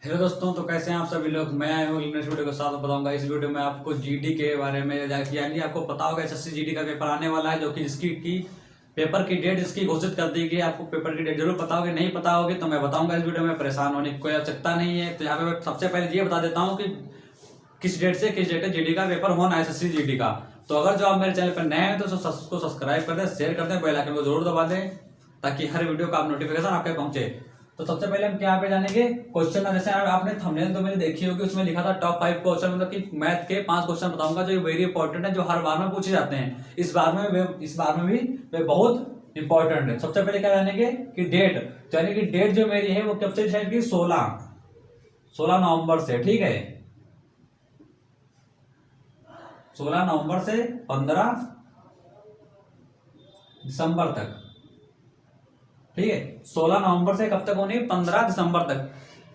Hello दोस्तों, तो कैसे हैं आप सभी लोग। मैं नेक्स्ट वीडियो के साथ बताऊंगा। इस वीडियो में आपको जीडी के बारे में यानी आपको पता होगा एसएससी जीडी का पेपर आने वाला है, जो कि जिसकी पेपर की डेट इसकी घोषित कर दी गई। आपको पेपर की डेट जरूर पता होगी, नहीं पता होगी तो मैं बताऊंगा इस वीडियो में। परेशान होने की कोई आवश्यकता नहीं है। तो यहाँ पे मैं सबसे पहले ये बता देता हूँ कि किस डेट से किस डेट है जीडी का पेपर होना है, एसएससी जीडी का। तो अगर जो आप मेरे चैनल पर नए हैं तो उसको सब्सक्राइब कर दें, शेयर कर दें, बेल आइकन को जरूर दबा दें ताकि हर वीडियो का नोटिफिकेशन आपके पहुंचे। तो सबसे पहले हम क्या पे जानेंगे क्वेश्चन। जैसे आपने थंबनेल तो मैंने देखी होगी, उसमें लिखा था टॉप 5 क्वेश्चन, मतलब कि मैथ के 5 क्वेश्चन बताऊंगा जो वेरी इंपॉर्टेंट है, जो हर बार में पूछे जाते हैं। इस बार में भी वे बहुत इंपॉर्टेंट है। सबसे पहले क्या जानेंगे कि डेट, यानी कि डेट जो मेरी है वो कब से डिसाइड की, 16 नवंबर से। ठीक है, 16 नवंबर से 15 दिसंबर तक। ठीक है, 16 नवंबर से कब तक होनी, 15 दिसंबर तक।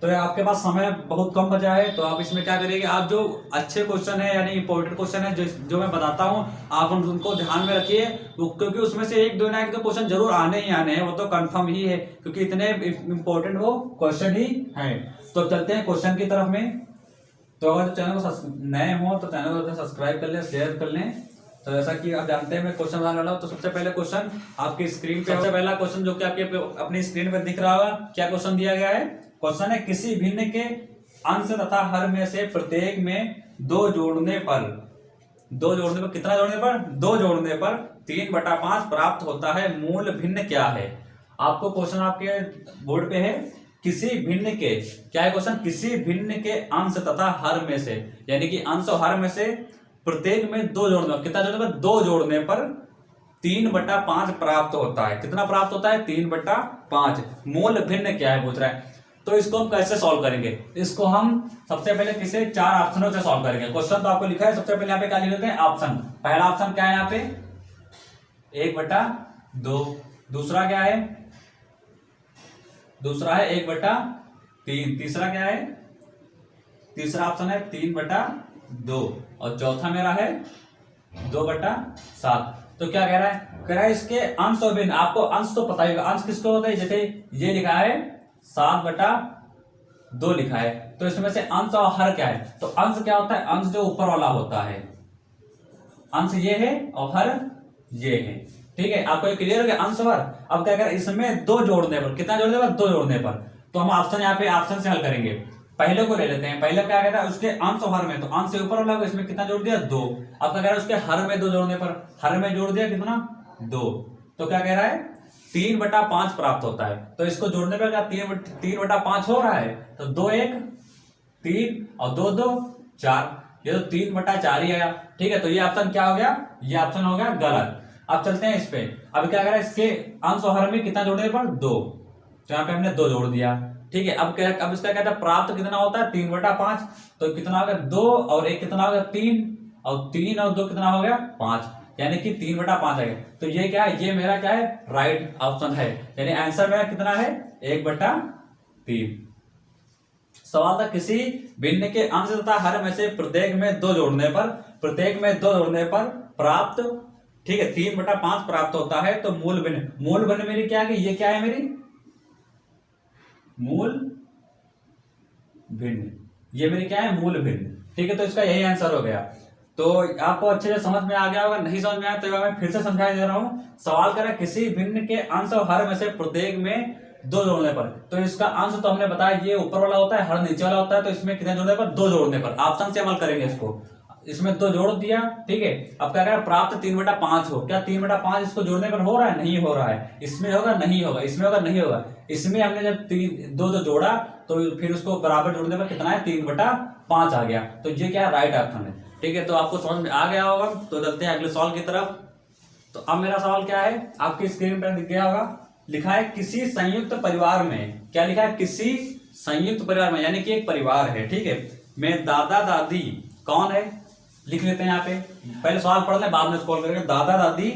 तो आपके पास समय बहुत कम बचा है, तो आप इसमें क्या करिएगा, आप जो अच्छे क्वेश्चन है यानी इंपॉर्टेंट क्वेश्चन है जो मैं बताता हूं, आप उनको ध्यान में रखिए, क्योंकि उसमें से एक दो क्वेश्चन जरूर आने ही आने हैं, वो तो कंफर्म ही है, क्योंकि इतने इंपॉर्टेंट वो क्वेश्चन ही है। तो चलते हैं क्वेश्चन की तरफ में। तो अगर चैनल को नए हो तो चैनल को सब्सक्राइब कर लें, शेयर कर लें। तो जैसा कि आप जानते हैं मैं क्वेश्चन बनाने वाला हूं। तो सबसे पहले क्वेश्चन आपकी स्क्रीन पे, सबसे पहला क्वेश्चन जो कि आपके अपनी स्क्रीन पर दिख रहा होगा, क्या क्वेश्चन दिया गया है। क्वेश्चन है किसी भिन्न के अंश तथा हर में से प्रत्येक में 2 जोड़ने पर कितना जोड़ने पर, 2 जोड़ने पर 3/5 प्राप्त होता है, मूल भिन्न क्या है। आपको क्वेश्चन आपके बोर्ड पे है, किसी भिन्न के, क्या है क्वेश्चन, किसी भिन्न के अंश तथा हर में से, यानी कि अंश और हर में से प्रत्येक में 2 जोड़ने पर, कितना जोड़ने पर, 2 जोड़ने पर 3/5 प्राप्त होता है। कितना प्राप्त होता है, 3/5। मूल भिन्न क्या है पूछ रहा है। तो इसको हम कैसे सॉल्व करेंगे, इसको हम सबसे पहले किसे 4 ऑप्शनों से सॉल्व करेंगे। क्वेश्चन तो आपको लिखा है, सबसे पहले यहाँ पे क्या लिख लेते हैं, ऑप्शन। पहला ऑप्शन क्या है यहाँ पे, 1/2। दूसरा क्या है, दूसरा है 1/3। तीसरा क्या है, तीसरा ऑप्शन है 3/2। और चौथा मेरा है 2/7। तो क्या कह रहा है, कह रहा है इसके अंश और भिन्न। आपको अंश तो पता ही होगा, अंश किसको होता है, जैसे ये लिखा है 7/2 लिखा है, तो इसमें से अंश और हर क्या है। तो अंश क्या होता है, अंश जो ऊपर वाला होता है, अंश ये है और हर ये है। ठीक है, आपको ये क्लियर हो गया, अंश और। अब क्या कर, इसमें 2 जोड़ने पर, कितना जोड़ने पर, 2 जोड़ने पर। तो हम ऑप्शन यहाँ पे ऑप्शन से हल करेंगे। पहले को ले लेते हैं, पहले क्या कहता है, उसके अंश और हर में, तो अंश से ऊपर वाला इसमें कितना जोड़ दिया, 2। अब क्या कह रहा है, उसके हर में 2 जोड़ने पर, हर में जोड़ दिया कितना, 2। तो क्या कह रहा है, 3/5 प्राप्त होता है। तो इसको जोड़ने पर क्या 3/5 हो रहा है, तो 2 1 3 और 2 2 4, ये तो 3/4 ही आया। ठीक है, तो ये ऑप्शन क्या हो गया, ये ऑप्शन हो गया गलत। अब चलते हैं इस पे। अब क्या कह रहा है, इसके अंश और हर में कितना जोड़ने पर, 2। तो यहाँ पे हमने 2 जोड़ दिया। ठीक है, अब इसका कहता है प्राप्त कितना होता है, 3/5। तो कितना हो गया, 2 और 1 कितना हो गया, 3 और 3 और 2 कितना हो गया, 5, यानी कि 3/5 आ गया। तो ये क्या है, ये मेरा क्या है, राइट ऑप्शन है, यानी आंसर मेरा कितना है, 1/3। सवाल था किसी भिन्न के अंश तथा हर में से प्रत्येक में 2 जोड़ने पर प्राप्त, ठीक है, 3/5 प्राप्त होता है। तो मूल भिन्न मेरी क्या है, ये क्या है मेरी मूल भिन्न, ये मेरी क्या है, मूल भिन्न। ठीक है, तो इसका यही आंसर हो गया। तो आपको अच्छे से समझ में आ गया होगा, नहीं समझ में आया तो मैं फिर से समझा दे रहा हूं। सवाल कर रहा है किसी भिन्न के अंश और हर में से प्रत्येक में 2 जोड़ने पर। तो इसका अंश तो हमने बताया ये ऊपर वाला होता है, हर नीचे वाला होता है। तो इसमें कितने जोड़ने पर, 2 जोड़ने पर। ऑप्शन से अमल करेंगे इसको, इसमें 2 जोड़ दिया। ठीक है, अब क्या करें, प्राप्त 3/5 हो, क्या 3/5 इसको जोड़ने पर हो रहा है, नहीं हो रहा है। इसमें होगा, नहीं होगा, इसमें होगा, नहीं होगा। इसमें हमने जब 2 जोड़ा तो फिर उसको बराबर जोड़ने पर कितना है, 3/5 आ गया। तो ये क्या राइट ऑप्शन है। ठीक है, तो आपको समझ में आ गया होगा। तो चलते हैं अगले सवाल की तरफ। तो अब मेरा सवाल क्या है, आपकी स्क्रीन पर दिख गया होगा, लिखा है किसी संयुक्त परिवार में, क्या लिखा है, किसी संयुक्त परिवार में, यानी कि एक परिवार है, ठीक है, में दादा दादी कौन है, लिख लेते हैं यहाँ पे। पहले सवाल पढ़ लें, बाद में सॉल्व करेंगे। दादा दादी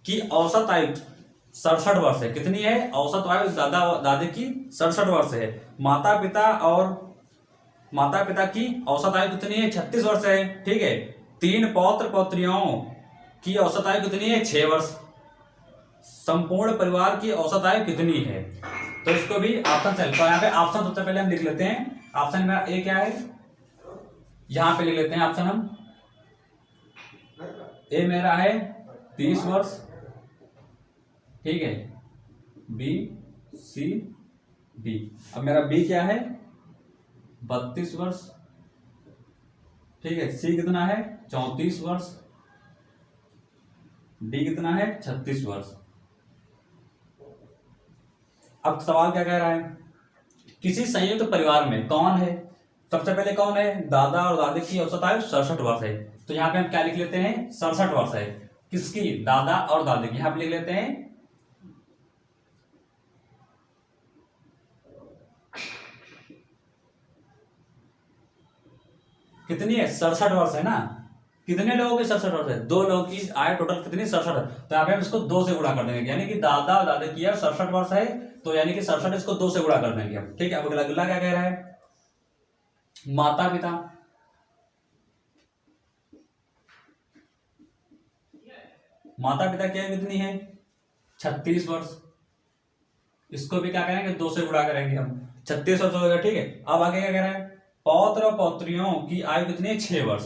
की औसत आयु 67 वर्ष है। कितनी है, औसत आयु दादा दादी की 67 वर्ष है। माता पिता की औसत आयु कितनी है, 36 वर्ष है। ठीक है, 3 पौत्र पौत्रियों की औसत आयु कितनी है, 6 वर्ष। संपूर्ण परिवार की औसत आयु कितनी है। तो इसको भी ऑप्शन से, तो यहाँ पे ऑप्शन सबसे पहले हम लिख लेते हैं। ऑप्शन मेरा ए क्या है, यहाँ पे लिख लेते हैं ऑप्शन हम। ए मेरा है 30 वर्ष, ठीक है, बी सी डी। अब मेरा बी क्या है 32 वर्ष, ठीक है, सी कितना है 34 वर्ष, डी कितना है 36 वर्ष। अब सवाल क्या कह रहा है, किसी संयुक्त परिवार में कौन है, सबसे पहले कौन है, दादा और दादी की औसत आयु 67 वर्ष है। तो यहाँ पे हम क्या लिख लेते हैं 67 वर्ष है किसकी, दादा और दादी की। यहाँ पे लिख लेते हैं कितनी है 67 वर्ष है ना। कितने लोगों की 67 वर्ष है, 2 लोगों की आयु टोटल कितनी 67 है। तो यहाँ पे हम इसको 2 से गुणा कर देंगे, यानी कि दादा और दादी की आयु 67 वर्ष है, तो यानी कि 67 इसको 2 से गुणा कर देंगे हम, ठीक है। अब अगला क्या कह रहा है, माता पिता, माता पिता की आयु कितनी है 36 वर्ष, इसको भी क्या करेंगे 2 से गुणा करेंगे हम, 36 वर्ष हो गया, ठीक है। अब आगे क्या कह रहा है, पौत्र और पौत्रियों की आयु कितनी है 6 वर्ष,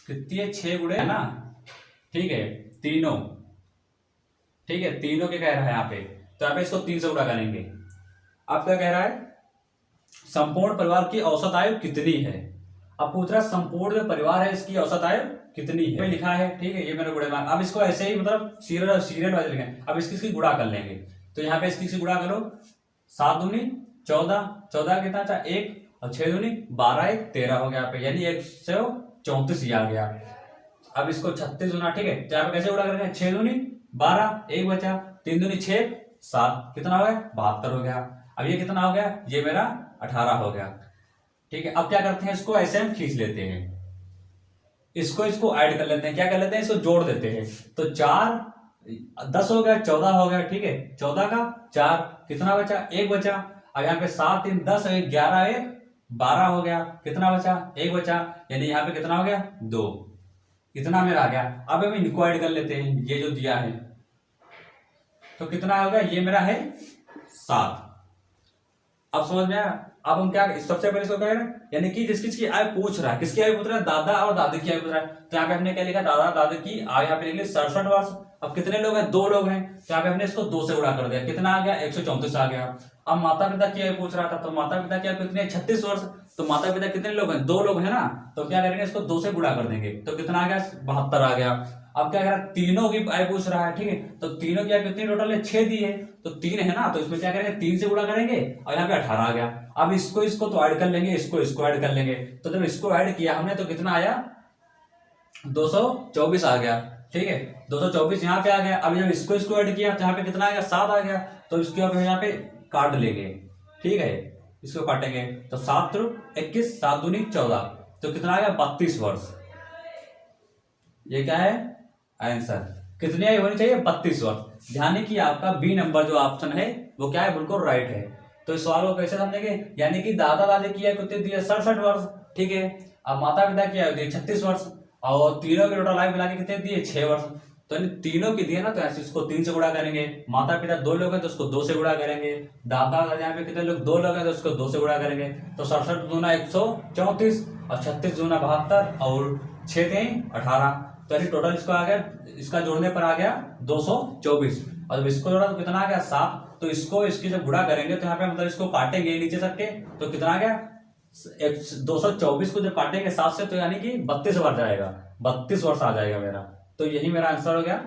कितनी है 6 गुणे है ना, ठीक है, तीनों, ठीक है, तीनों के कह रहा है यहाँ पे, तो यहाँ पे इसको 3 से गुणा करेंगे। अब क्या कह रहा है, संपूर्ण परिवार की औसत आयु कितनी है। अब पूछ रहा है संपूर्ण जो परिवार है इसकी औसत आयु कितनी है, लिखा है, ठीक है, ये मेरे गुणे मार्क। अब इसको ऐसे ही मतलब सीरियल वाइज लिखें। अब इसकी गुणा कर लेंगे, तो यहाँ पे इसकी गुणा करो, 7 दूनी 14, 14 कितना था 1, और 6 दूनी 12, 1 13 हो गया यहाँ पे, यानी 134 आ गया। अब इसको 36 गुना, ठीक है, तो यहाँ पे कैसे गुणा करेंगे, 6 दूनी 12, 1 बचा, 3 दूनी 6, 7 कितना हो गया 72 हो गया। अब ये कितना हो गया, ये मेरा 18 हो गया, ठीक है। अब क्या करते हैं, इसको ऐसे हम खींच लेते हैं, इसको ऐड कर लेते हैं, क्या कर लेते हैं, इसको जोड़ देते हैं। तो 4 10 हो गया, 14 हो गया, ठीक है, 14 का 4 कितना बचा 1 बचा। अब यहाँ पे 7 3 10 1 11 1 12 हो गया, कितना बचा 1 बचा, यानी यहाँ पे कितना हो गया 2, इतना मेरा आ गया। अब हम इनको ऐड कर लेते हैं, ये जो दिया है, तो कितना हो गया, ये मेरा है 7। अब समझ में आया। अब हम क्या, सबसे पहले इसको क्या करें, यानी कि जिसकी आयु पूछ रहा है, किसकी आयु पूछ रहा है, दादा और दादी की आयु पूछ रहा है। तो यहाँ पे हमने क्या लिखा, दादा दादी की आयु यहाँ पे लिख ली 67 वर्ष। अब कितने लोग हैं, 2 लोग हैं, तो यहाँ पे हमने इसको 2 से गुणा कर दिया, कितना आ गया 134 आ गया। अब माता पिता की आयु पूछ रहा था, तो माता पिता की आयु कितनी है 36 वर्ष, तो माता पिता कितने लोग हैं 2 लोग हैं ना, तो क्या करेंगे इसको 2 से गुणा कर देंगे, तो कितना आ गया 72 आ गया। अब क्या कह रहा है, तीनों की आयु पूछ रहा है, ठीक है, तो तीनों की आयु कितनी टोटल है 6 दी है, तो 3 है ना, तो इसमें क्या करेंगे 3 से गुणा करेंगे, और यहाँ पे 18 आ गया। अब इसको तो ऐड कर लेंगे, इसको ऐड कर लेंगे, तो जब इसको ऐड किया हमने तो कितना आया 224 आ गया, ठीक है, 224 यहाँ पे आ गया। अब जब इसको ऐड किया तो यहाँ पे कितना आ गया 7 आ गया, तो इसके अब यहाँ पे काट लेंगे, ठीक है, इसको काटेंगे, तो 7 21 7 दूनी 14, तो कितना आ गया 32 वर्ष। ये क्या है आंसर, कितनी आयु होनी चाहिए 32 वर्ष। ध्यान कि आपका बी नंबर जो ऑप्शन है वो क्या है, बिल्कुल राइट है। तो इस सवाल को कैसे समझेंगे, यानी कि दादा दादी की आयु कितनी दी है 67 वर्ष, ठीक है। अब माता पिता की आयु दी 36 वर्ष, और तीनों की टोटल आयु मिला के कितनी दी है 6 वर्ष। तो इन तीनों की दी है ना, तो ऐसे इसको 3 से गुणा करेंगे। माता पिता 2 लोग हैं तो उसको 2 से गुणा करेंगे। दादा दादी यहाँ पे कितने लोग 2 लोग हैं तो उसको 2 से गुणा करेंगे। तो 67 दूना 134 और 36 दूना 72 और 6 3 18, तो टोटल इसको आ गया, इसका जोड़ने पर आ गया 224, और जब इसको जोड़ा तो कितना आ गया 7। तो इसको इसकी जब गुणा करेंगे तो यहाँ पे मतलब इसको काटेंगे नीचे तक के, तो कितना आ गया 224 को जब काटेंगे 7 से, तो यानी कि 32 वर्ष जाएगा, 32 वर्ष आ जाएगा मेरा। तो यही मेरा आंसर हो गया।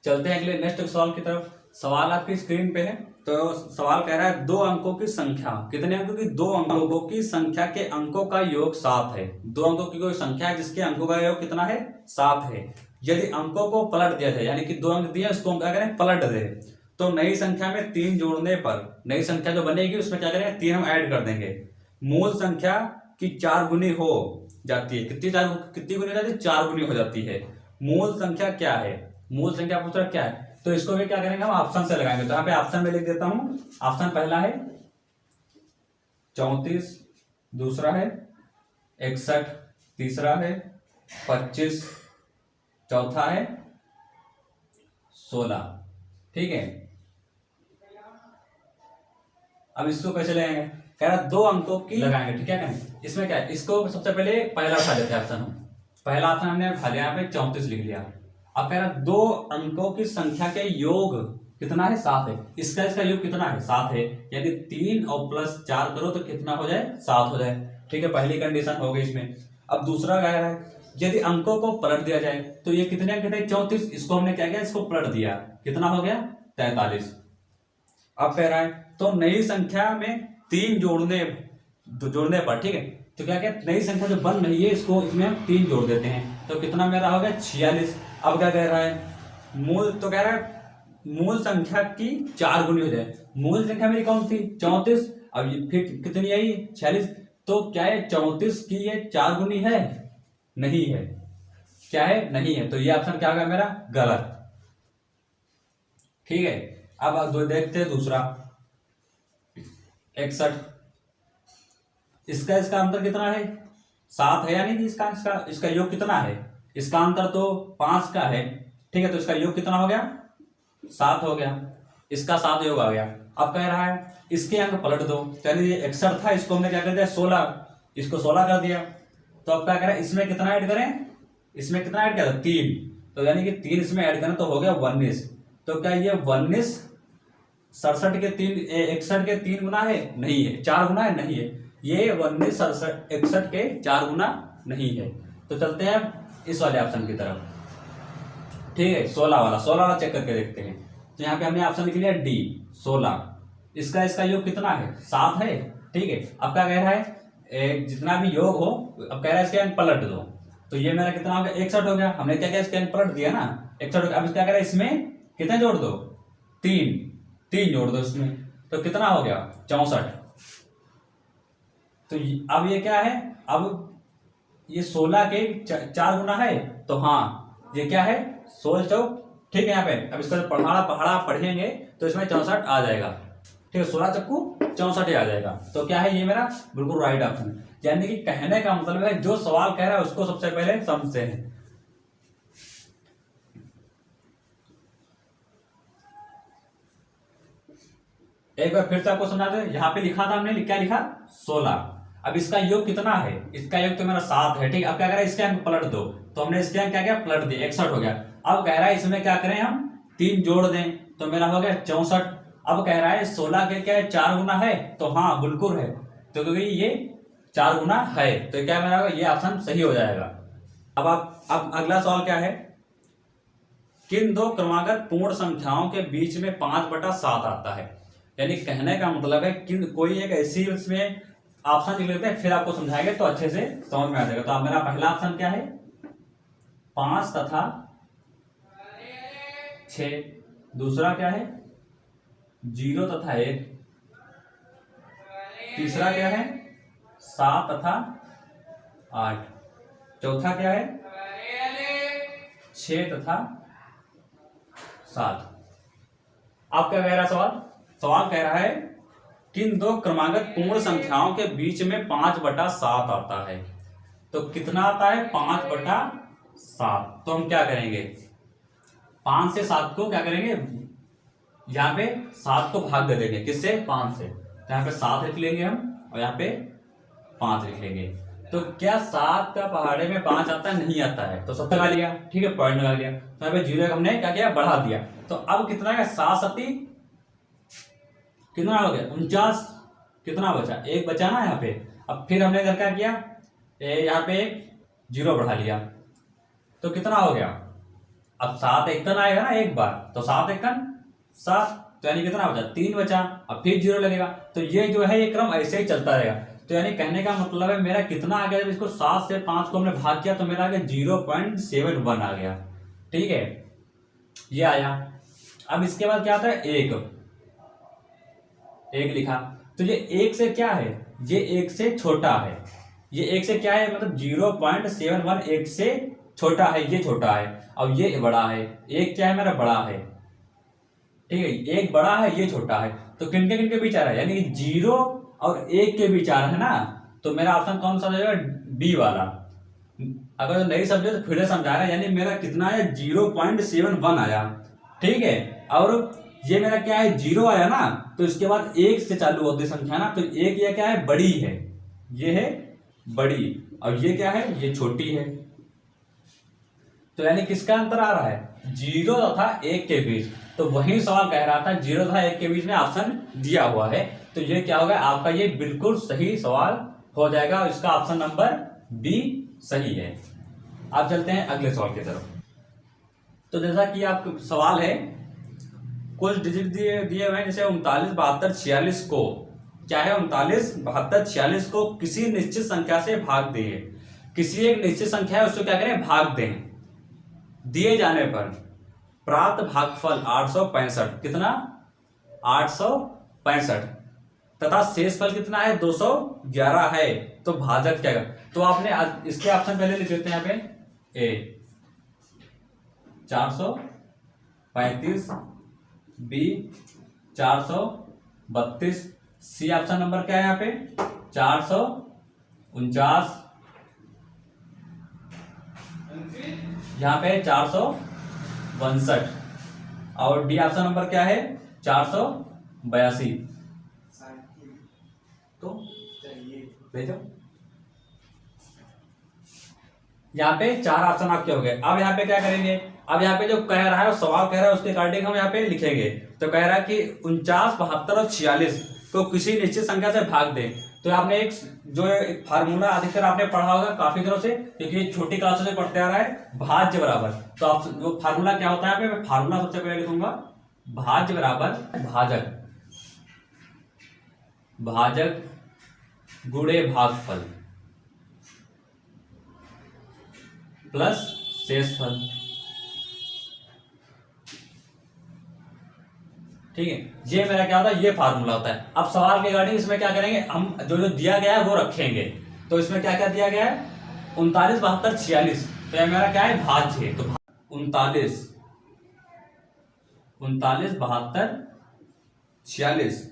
चलते हैं अगले नेक्स्ट सवाल की तरफ। सवाल आपकी स्क्रीन पे है। तो सवाल कह रहा है 2 अंकों की संख्या, कितने अंकों की, 2 अंकों की संख्या के अंकों का योग 7 है। 2 अंकों की कोई संख्या है जिसके अंकों का योग कितना है 7 है। यदि अंकों को पलट दिया जाए, यानी कि 2 अंक दिए उसको हम क्या करें पलट दे, तो नई संख्या में 3 जोड़ने पर नई संख्या जो बनेगी उसमें क्या करेंगे 3 हम ऐड कर देंगे। मूल संख्या की 4 गुनी हो जाती है, कितनी गुनी हो जाती है 4 गुनी हो जाती है। मूल संख्या क्या है, मूल संख्या पूछ रहा क्या है, तो इसको भी क्या करेंगे हम ऑप्शन से लगाएंगे। तो यहाँ पे ऑप्शन में लिख देता हूं। ऑप्शन पहला है 34, दूसरा है 61 तीसरा है, 25 चौथा है, 16। ठीक है, अब इसको कैसे लगाएंगे? कह रहा 2 अंकों की लगाएंगे। ठीक है, इसमें क्या है, इसको सबसे पहले पहला उठा लेते हैं ऑप्शन। पहला ऑप्शन हमने उठा लिया, यहाँ पे 34 लिख लिया। अब कह रहा 2 अंकों की संख्या के योग कितना है? 7 है। इसका योग कितना है? 7 है। यानी 3 और प्लस 4 करो तो कितना हो जाए? 7 हो जाए। ठीक है, पहली कंडीशन हो गई इसमें। अब दूसरा कह रहा है यदि अंकों को पलट दिया जाए तो ये कितने अंक थे? 34। इसको हमने क्या किया? इसको पलट दिया, कितना हो गया? 43। अब कह रहा है तो नई संख्या में 3 जोड़ने पर, ठीक है, तो क्या क्या नई संख्या जो बन रही है इसको इसमें हम 3 जोड़ देते हैं तो कितना मेरा हो गया? 46। अब क्या कह रहा है? मूल, तो कह रहा है मूल संख्या की 4 गुनी हो जाए। मूल संख्या मेरी कौन थी? 34। अब ये फिर कितनी आई? 46। तो क्या है 34 की ये 4 गुनी है? नहीं है। क्या है? नहीं है। तो ये ऑप्शन क्या होगा मेरा? गलत। ठीक है, अब देखते हैं दूसरा 61। इसका अंतर कितना है? 7 है, यानी कि इसका योग कितना है? इसका अंतर तो 5 का है। ठीक है, तो इसका योग कितना हो गया? 7 हो गया। इसका 7 योग आ गया। अब कह रहा है इसके अंक पलट दो। यानी ये 61 था, इसको हमने क्या कर दिया? 16। इसको 16 कर दिया। तो अब क्या करें? इसमें कितना ऐड करें? इसमें कितना ऐड करें? 3। तो यानी कि 3 इसमें ऐड करें तो हो गया 19। तो क्या ये 19 67 के 3 61 के 3 गुना है? नहीं है। 4 गुना है? नहीं है। ये 19 61 के 4 गुना नहीं है। तो चलते हैं इस वाले ऑप्शन की तरफ। ठीक है, 16 वाला चेक करके देखते हैं। तो यहाँ पे हमने ऑप्शन लिख लिया डी, 16। इसका योग कितना है? 7 है। ठीक है, अब क्या कह रहा है? जितना भी योग हो, अब कह रहा है इसके अंक पलट दो। तो ये मेरा कितना हो गया? 61 हो गया। हमने क्या किया? इसके अंक पलट दिया ना, 61 हो गया। अब क्या कह रहा है? इसमें कितने जोड़ दो? 3 जोड़ दो इसमें, तो कितना हो गया? 64। तो अब ये क्या है? अब ये 16 के 4 गुना है। तो हाँ, ये क्या है? 16 चौक। ठीक है, यहाँ पे अब इसको पहाड़ा पढ़ेंगे तो इसमें 64 आ जाएगा। ठीक है, 16 चक्कू 64 ही आ जाएगा। तो क्या है? ये मेरा बिल्कुल राइट ऑप्शन है। यानी कि कहने का मतलब है जो सवाल कह रहा है उसको सबसे पहले समझते हैं। एक बार फिर से आपको समझा दे। यहाँ पे लिखा था हमने, क्या लिखा? 16। अब इसका योग कितना है? इसका योग तो मेरा 7 है। ठीक है, अब क्या कह रहा है? इसके अंक पलट दो। तो हमने इसके अंक क्या किया? पलट दिए, 61 हो गया। अब कह रहा है इसमें क्या करें? हम 3 जोड़ दें तो मेरा हो गया 64। अब कह रहा है 16 के क्या है? 4 गुना है। तो हाँ, बिल्कुल है। तो क्योंकि ये 4 गुना है तो क्या मेरा होगा? ये ऑप्शन सही हो जाएगा। अब अगला सवाल क्या है? किन 2 क्रमागत पूर्ण संख्याओं के बीच में 5/7 आता है? यानी कहने का मतलब है कि कोई एक ऐसी उसमें ऑप्शन लिख लेते हैं, फिर आपको समझाएंगे तो अच्छे से समझ में आ जाएगा। तो अब मेरा पहला ऑप्शन क्या है? 5 तथा 6। दूसरा क्या है? 0 तथा 1। तीसरा क्या है? 7 तथा 8। चौथा क्या है? 6 तथा 7। आप क्या कह रहा है? सवाल कह रहा है किन 2 क्रमागत पूर्ण संख्याओं के बीच में 5/7 आता है? तो कितना आता है? 5/7। तो हम क्या करेंगे? 5 से 7 को क्या करेंगे? यहाँ पे 7 को भाग दे देंगे। किससे? 5 से। तो यहाँ पे 7 लिख लेंगे हम और यहाँ पे 5 लिख लेंगे। तो क्या 7 का पहाड़े में 5 आता है? नहीं आता है। तो सब लगा लिया। ठीक है, पॉइंट लगा लिया। तो यहाँ पे 0 हमने क्या किया? बढ़ा दिया। तो अब कितना है? 7 7 कितना हो गया? 49। कितना बचा? 1 बचा ना यहाँ पे। अब फिर हमने इधर क्या किया? यहाँ पे 0 बढ़ा लिया तो कितना हो गया? अब 7 एकन आएगा ना एक बार, तो 7 एकन 7। तो यानी कितना बचा? 3 बचा। अब फिर 0 लगेगा। तो ये जो है ये क्रम ऐसे ही चलता रहेगा। तो यानी कहने का मतलब है मेरा कितना आ गया? जब इसको 7 से 5 को हमने भाग किया तो मेरा आ गया 0.71 आ गया। ठीक है, ये आया। अब इसके बाद क्या आता है? 1 लिखा। तो ये 1 से क्या है? ये 1 से छोटा है। ये 1 से क्या है? मतलब 0.71 1 से छोटा है। ये छोटा है। अब ये बड़ा है। 1 क्या है? मेरा बड़ा है। ठीक है, 1 बड़ा है, ये छोटा है। तो किनके बीच आ रहा है? यानी कि 0 और 1 के बीच आ रहा है ना। तो मेरा ऑप्शन कौन सा हो जाएगा, बी वाला। अगर नहीं समझे तो फिर से समझा रहा है, यानी मेरा कितना है 0.71 आया, ठीक है। और ये मेरा क्या है 0 आया ना, तो इसके बाद 1 से चालू होती संख्या ना, तो एक ये क्या है बड़ी है, ये है बड़ी, और ये क्या है ये छोटी है। तो यानी किसका अंतर आ रहा है, 0 तथा 1 के बीच। तो वही सवाल कह रहा था 0 तथा 1 के बीच में ऑप्शन दिया हुआ है, तो ये क्या होगा आपका, ये बिल्कुल सही सवाल हो जाएगा, और इसका ऑप्शन नंबर बी सही है। आप चलते हैं अगले सवाल की तरफ। तो जैसा कि आपका सवाल है, कुछ डिजिट दिए दिए हुए हैं, जैसे 39, 72, 46 को क्या है, 39, 72, 46 को किसी निश्चित संख्या से भाग दिए। किसी एक निश्चित संख्या है उसको क्या करें, भाग दें। दिए जाने पर प्राप्त भागफल 865, कितना 865, तथा शेषफल कितना है 211 है, तो भाजक क्या है। तो आपने इसके ऑप्शन पहले लिख देते हैं यहाँ पे, ए 435, बी 432, सी ऑप्शन नंबर क्या है यहाँ पे 449, यहाँ पे 462, और डी ऑप्शन नंबर क्या है 482। तो भेजो, यहाँ पे 4 ऑप्शन आपके हो गए। अब यहाँ पे क्या करेंगे, अब यहाँ पे जो कह रहा है वो सवाल कह रहा है उसके अकॉर्डिंग हम यहाँ पे लिखेंगे। तो कह रहा है कि 49, 72 और 46 को किसी निश्चित संख्या से भाग दें। तो आपने एक जो एक फार्मूला अधिकतर आपने पढ़ा होगा काफी दिनों से, क्योंकि छोटी क्लासों से पढ़ते आ रहा है, भाज्य बराबर। तो आप वो फार्मूला क्या होता है, यहाँ पे मैं फार्मूला सबसे पहले लिखूंगा, भाज्य बराबर भाजक, भाजक गुणे भागफल प्लस शेषफल, ठीक है। ये मेरा क्या होता है, ये फार्मूला होता है। अब सवाल के रिगार्डिंग इसमें क्या करेंगे, हम जो जो दिया गया है वो रखेंगे। तो इसमें क्या क्या दिया गया है 39, 72, 46, तो ये मेरा क्या है भाज्य है। तो 39, 72, 46,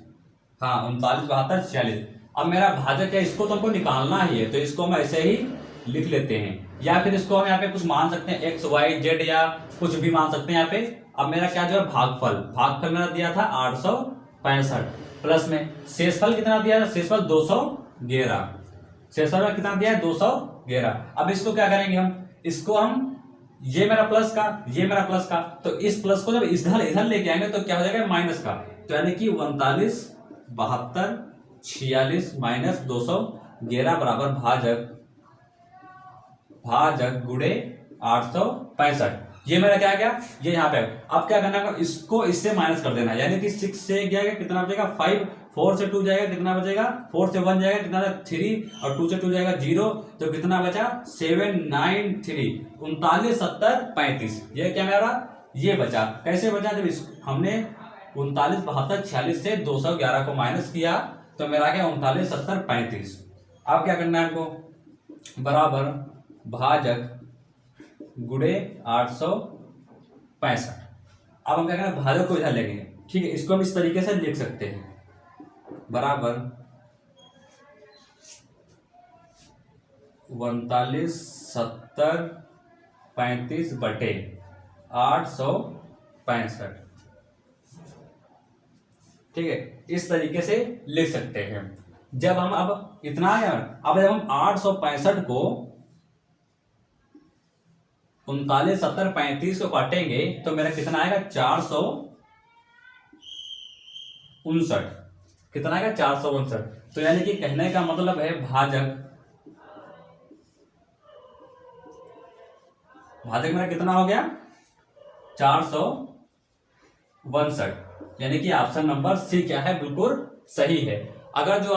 हाँ 39, 72, 46। अब मेरा भाजक है, इसको तो हमको निकालना ही है, तो इसको हम ऐसे ही लिख लेते हैं, या फिर इसको हम यहाँ पे कुछ मान सकते हैं एक्स वाई जेड या कुछ भी मान सकते हैं यहाँ पे। अब मेरा क्या जो है भागफल, भागफल मेरा दिया था 865, प्लस में शेषफल कितना दिया था, शेषफल 211, शेषफल में कितना दिया है 211। अब इसको क्या करेंगे इसको हम ये मेरा प्लस का, ये मेरा प्लस का, तो इस प्लस को जब इधर इधर लेके आएंगे तो क्या हो जाएगा माइनस का। तो यानी कि 39, 72, 46 माइनस 211 बराबर भाजक गुणे 865। ये मेरा क्या गया, ये यहाँ पे। अब क्या करना है, इसको इससे माइनस कर देना, यानी कि 6 से जाएगा कितना बचेगा 5, 4 से 2 जाएगा कितना बचेगा, 4 से 1 जाएगा कितना 3, और 2 से 2 जाएगा 0, तो कितना बचा 793, 39, 70, 35। ये क्या मेरा ये बचा। कैसे बचा, जब हमने 39, 72, 46 से 211 को माइनस किया तो मेरा क्या 39, 70, 35। अब क्या करना है हमको, बराबर भाजक गुणे 865। अब हम क्या करें भाजक को इधर लेंगे, ठीक है। इसको हम इस तरीके से लिख सकते हैं, बराबर 39, 70, 35 बटे 865, ठीक है। इस तरीके से लिख सकते हैं। जब हम अब इतना है, अब जब हम 865 को 39, 70, 35 को काटेंगे तो मेरा कितना आएगा 459, कितना आएगा 459। तो यानी कि कहने का मतलब है भाजक मेरा कितना हो गया 459, यानी कि ऑप्शन नंबर सी क्या है बिल्कुल सही है। अगर जो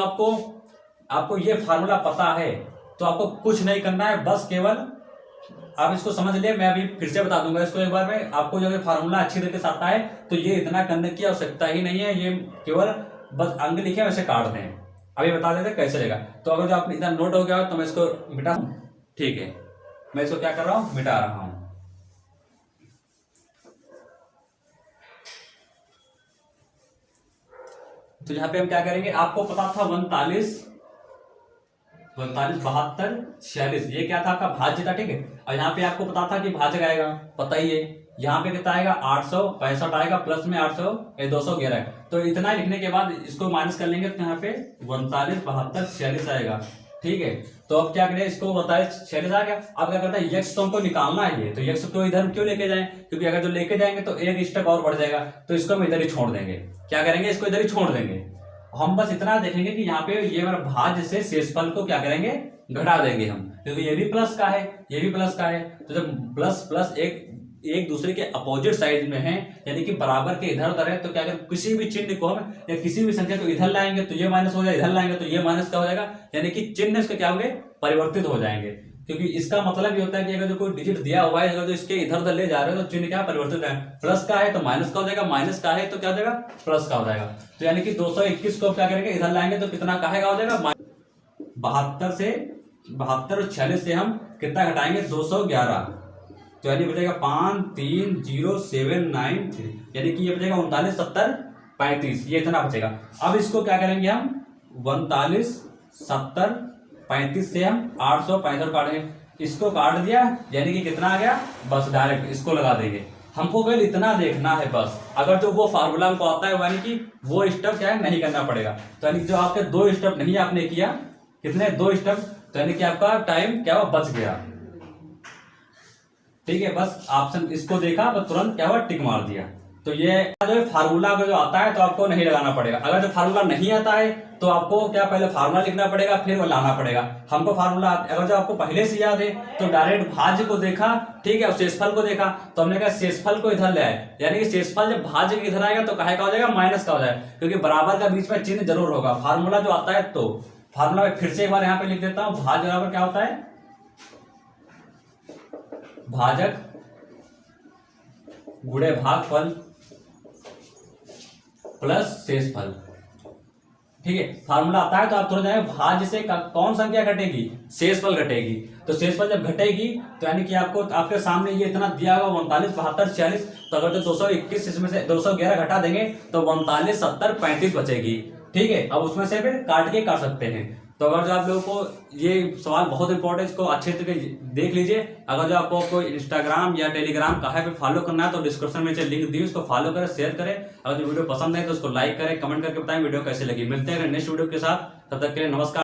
आपको ये फार्मूला पता है तो आपको कुछ नहीं करना है, बस केवल आप इसको समझ लिए। मैं अभी फिर से बता दूंगा इसको एक बार में, आपको जो फार्मूला अच्छी तरीके से आता है तो ये इतना करने की आवश्यकता ही नहीं है, ये केवल बस अंक लिखे वैसे काट दें। अभी बता देते कैसे लेगा। तो अगर जो आपने इतना नोट हो गया हो तो मैं इसको मिटा, ठीक है, मैं इसको क्या कर रहा हूं मिटा रहा हूं। तो यहां पे हम क्या करेंगे, आपको पता था 39, 45 72 46, ये क्या था आपका भाज्य था, ठीक है। और यहाँ पे आपको पता था कि भाजक आएगा, पता ही है। यहाँ पे कितना आएगा 865 आएगा, प्लस में 800 211। तो इतना लिखने के बाद इसको माइनस कर लेंगे तो यहाँ पे 45 72 46 आएगा, ठीक है। तो अब क्या करें, इसको 42 46 आ गया। अब क्या करता है, यक्स तो हमको निकालना है, तो यक्स को इधर क्यों लेके जाएं, क्योंकि अगर जो लेके जाएंगे तो एक स्टेप और बढ़ जाएगा, तो इसको हम इधर ही छोड़ देंगे। क्या करेंगे, इसको इधर ही छोड़ देंगे। हम बस इतना देखेंगे कि यहाँ पे ये हमारा भाज्य से शेषफल को क्या करेंगे, घटा देंगे हम, क्योंकि ये भी प्लस का है, ये भी प्लस का है। तो जब प्लस प्लस एक दूसरे के अपोजिट साइड में है, यानी कि बराबर के इधर उधर है, तो क्या करें, किसी भी चिन्ह को हम या किसी भी संख्या को इधर लाएंगे तो ये माइनस हो जाएगा, इधर लाएंगे तो ये माइनस का हो जाएगा, यानी कि चिन्ह इसके क्या होंगे, परिवर्तित हो जाएंगे। क्योंकि इसका मतलब ये होता है कि अगर जो कोई डिजिट दिया हुआ है, अगर जो इसके इधर उधर ले जा रहे हो तो चिन्ह क्या परिवर्तित है, प्लस का है तो माइनस का हो जाएगा, माइनस का है तो क्या हो जाएगा, प्लस का हो जाएगा। तो यानी कि 221 को क्या करेंगे, इधर लाएंगे तो कितना का हो जाएगा, 72 और 46 से हम कितना घटाएंगे, 211, तो यानी बचेगा 530,793, यानी कि ये बचेगा 39 70 35, ये इतना बचेगा। अब इसको क्या करेंगे हम, 39 70 35 से हम 865 काटेंगे, इसको काट दिया, यानी कि कितना आ गया, बस डायरेक्ट इसको लगा देंगे। हमको केवल इतना देखना है बस, अगर जो वो फार्मूला हमको आता है यानी कि वो स्टेप क्या है, नहीं करना पड़ेगा। तो यानी जो आपके 2 स्टेप नहीं आपने किया, कितने 2 स्टेप, तो यानी कि आपका टाइम क्या हुआ, बच गया, ठीक है। बस ऑप्शन इसको देखा तो तुरंत क्या हुआ, टिक मार दिया। तो ये जो फार्मूला अगर जो आता है तो आपको नहीं लगाना पड़ेगा। अगर जो फार्मूला नहीं आता है तो आपको क्या पहले फार्मूला लिखना पड़ेगा, फिर वो लाना पड़ेगा। हमको फार्मूला अगर जो आपको पहले से याद है तो डायरेक्ट भाज्य को देखा, ठीक है, और शेषफल को देखा, तो हमने कहा शेषफल को इधर ले आए, यानी कि शेषफल जब भाज्य के इधर आएगा तो काहे का हो जाएगा, माइनस का हो जाएगा, क्योंकि बराबर का बीच में चिन्ह जरूर होगा। फार्मूला जो आता है, तो फार्मूला फिर से एक बार यहाँ पे लिख देता हूँ, भाज्य बराबर क्या होता है, भाजक गुणे भागफल प्लस शेषफल, ठीक है। फार्मूला आता है तो आप तुरंत जाएंगे, भाज्य से कौन संख्या घटेगी, शेषफल घटेगी। तो शेषफल जब घटेगी तो यानी कि आपको आपके सामने ये इतना दिया हुआ 39 72 46, तो अगर जो 221 इसमें से 211 घटा देंगे तो 39 70 35 बचेगी, ठीक है। अब उसमें से फिर काट के कर सकते हैं। तो अगर जो आप लोगों को ये सवाल बहुत इंपॉर्टेंट, इसको अच्छे तरीके देख लीजिए। अगर जो आपको कोई इंस्टाग्राम या टेलीग्राम कहाँ पे फॉलो करना है तो डिस्क्रिप्शन में लिंक दी, उसको फॉलो करें, शेयर करें। अगर जो वीडियो पसंद है तो उसको लाइक करें, कमेंट करके बताएं वीडियो कैसे लगी। मिलते हैं नेक्स्ट वीडियो के साथ, तब तक के लिए नमस्कार।